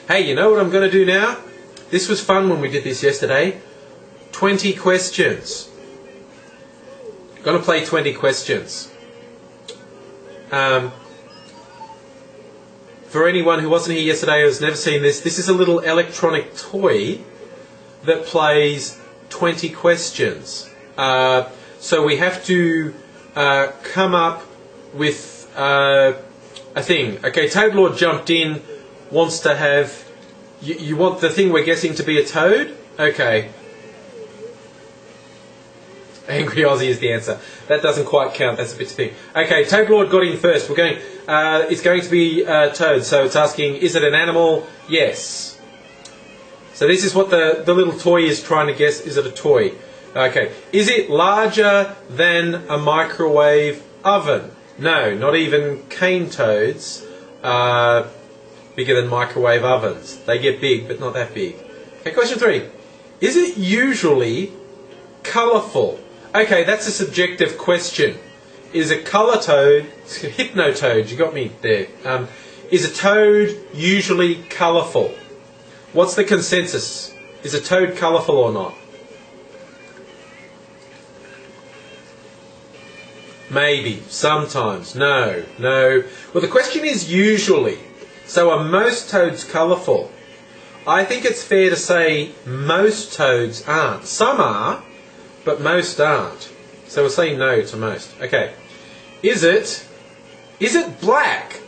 Hey, you know what I'm going to do now? This was fun when we did this yesterday. 20 questions. Going to play 20 questions. For anyone who wasn't here yesterday or has never seen this, this is a little electronic toy that plays 20 questions. So we have to come up with a thing. Okay, Toad Lord jumped in, wants to have... You want the thing we're guessing to be a toad? Okay. Angry Aussie is the answer. That doesn't quite count, that's a bit too big. Okay, Toad Lord got in first. We're going... it's going to be toad, so it's asking, is it an animal? Yes. So this is what the little toy is trying to guess. Is it a toy? Okay. Is it larger than a microwave oven? No, not even cane toads are bigger than microwave ovens. They get big, but not that big. Okay, question 3. Is it usually colourful? Okay, that's a subjective question. Is a colour toad, hypnotoad, you got me there. Is a toad usually colourful? What's the consensus? Is a toad colourful or not? Maybe, sometimes, no. Well, the question is usually. So are most toads colourful? I think it's fair to say most toads aren't. Some are, but most aren't. So we'll say no to most. Okay. Is it black?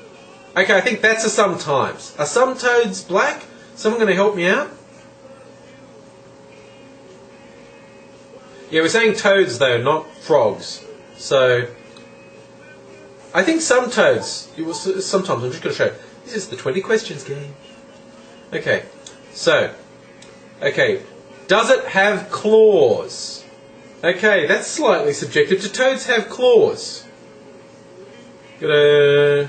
Okay, I think that's a sometimes. Are some toads black? Someone going to help me out? Yeah, we're saying toads though, not frogs. So, I think some toads, sometimes, I'm just going to show, this is the 20 questions game. Okay, so, okay, does it have claws? Okay, that's slightly subjective. Do toads have claws? No.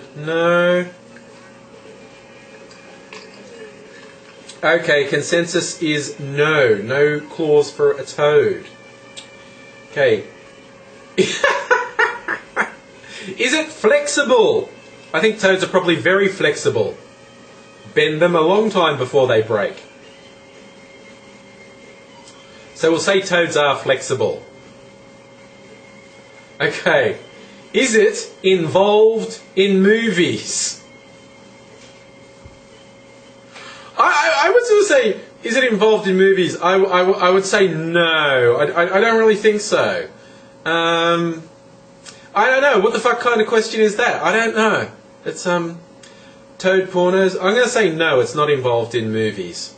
Okay, consensus is no. No claws for a toad. Okay. Is it flexible? I think toads are probably very flexible. Bend them a long time before they break. So we'll say toads are flexible. Okay. Is it involved in movies? I would sort of say, is it involved in movies? I would say no. I don't really think so. I don't know. What the fuck kind of question is that? I don't know. It's toad pornos. I'm going to say no, it's not involved in movies.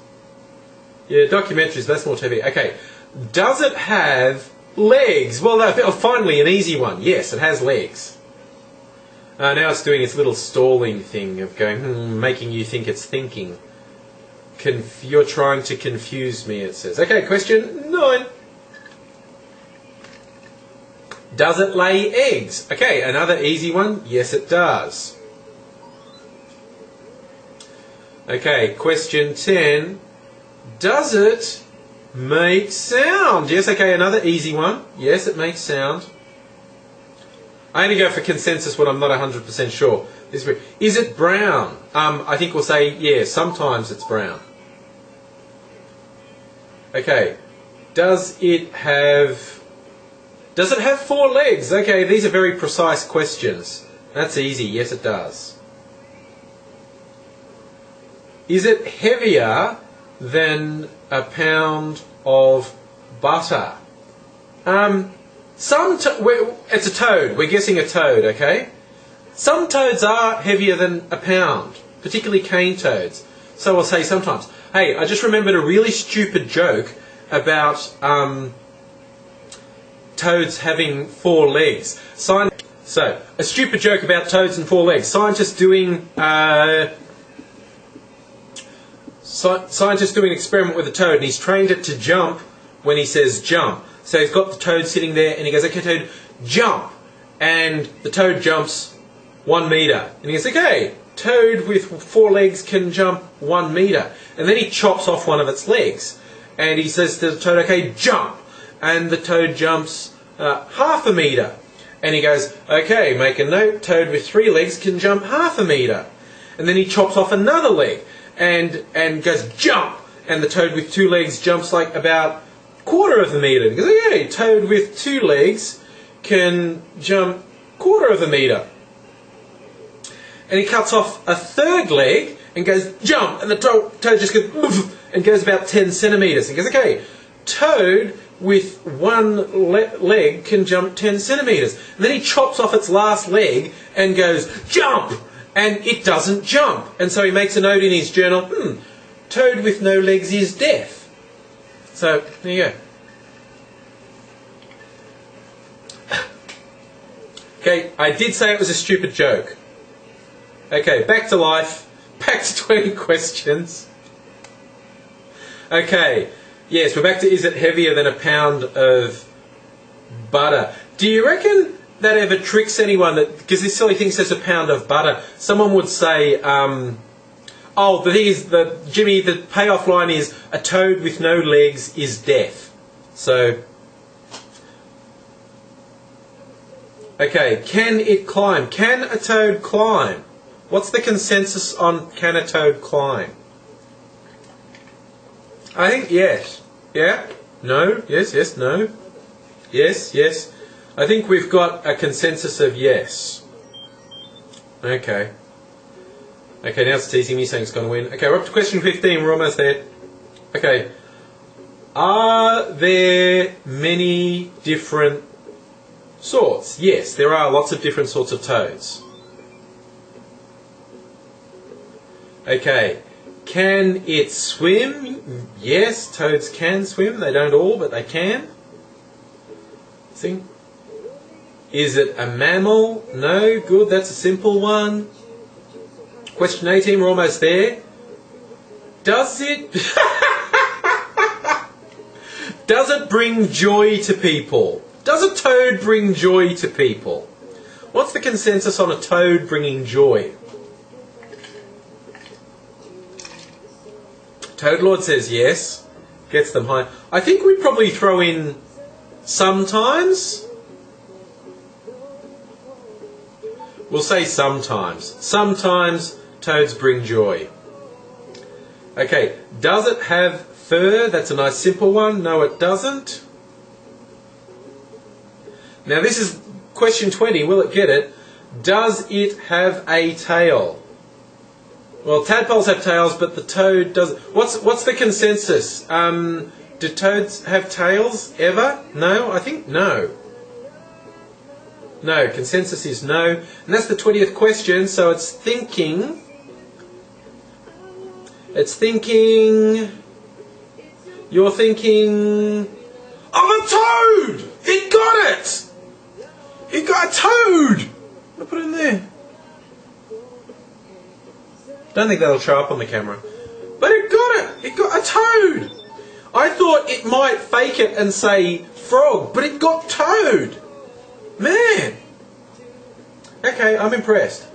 Yeah, documentaries, that's more TV. Okay. Does it have legs? Well, finally an easy one. Yes, it has legs. Now it's doing its little stalling thing of going, making you think it's thinking. You're trying to confuse me, it says. Okay, question 9. Does it lay eggs? Okay, another easy one. Yes, it does. Okay, question 10. Does it make sound? Yes, okay, another easy one. Yes, it makes sound. I only go for consensus when I'm not 100% sure. Is it brown? I think we'll say, yeah, sometimes it's brown. Okay. Does it have 4 legs? Okay, these are very precise questions. That's easy. Yes, it does. Is it heavier than a pound of butter? It's a toad. We're guessing a toad, okay? Some toads are heavier than a pound, particularly cane toads. So I'll say sometimes. Hey, I just remembered a really stupid joke about toads having 4 legs. So, a stupid joke about toads and 4 legs. Scientists doing an experiment with a toad, and he's trained it to jump when he says jump. So he's got the toad sitting there, and he goes, okay, toad, jump. And the toad jumps 1 metre. And he goes, okay, toad with 4 legs can jump 1 metre. And then he chops off one of its legs. And he says to the toad, okay, jump. And the toad jumps half a metre. And he goes, okay, make a note, toad with 3 legs can jump half a metre. And then he chops off another leg. and goes jump, and the toad with 2 legs jumps like about quarter of a metre. He goes, okay, toad with 2 legs can jump quarter of a metre. And he cuts off a 3rd leg and goes jump, and the toad just goes oof, and goes about 10 centimetres. He goes, okay, toad with 1 leg can jump 10 centimetres. And then he chops off its last leg and goes jump, and it doesn't jump. And so he makes a note in his journal, toad with no legs is deaf. So there you go. Okay, I did say it was a stupid joke. Okay, back to life. Back to 20 questions. Okay, yes, we're back to is it heavier than a pound of butter? Do you reckon that ever tricks anyone? That because this silly thing says a pound of butter. Someone would say, oh, the thing is, Jimmy, the payoff line is a toad with no legs is deaf. So, okay, can it climb? Can a toad climb? What's the consensus on can a toad climb? I think yes. Yeah? No? Yes, yes, no? Yes, yes. I think we've got a consensus of yes. Okay. Okay, now it's teasing me saying it's going to win. Okay, we're up to question 15. We're almost there. Okay. Are there many different sorts? Yes, there are lots of different sorts of toads. Okay, can it swim? Yes, toads can swim. They don't all, but they can. See? Is it a mammal? No, good, that's a simple one. Question 18, we're almost there. Does it... Does it bring joy to people? Does a toad bring joy to people? What's the consensus on a toad bringing joy? Toad Lord says yes, gets them high. I think we'd probably throw in sometimes. We'll say sometimes. Sometimes toads bring joy. Okay, does it have fur? That's a nice simple one. No, it doesn't. Now this is question 20. Will it get it? Does it have a tail? Well, tadpoles have tails, but the toad doesn't. What's the consensus? Do toads have tails ever? No? I think no. No, consensus is no. And that's the 20th question, so it's thinking... It's thinking... You're thinking... Of a toad! It got it! It got a toad! I'll put it in there. Don't think that'll show up on the camera. But it got it! It got a toad! I thought it might fake it and say frog, but it got toad! Man! Okay, I'm impressed.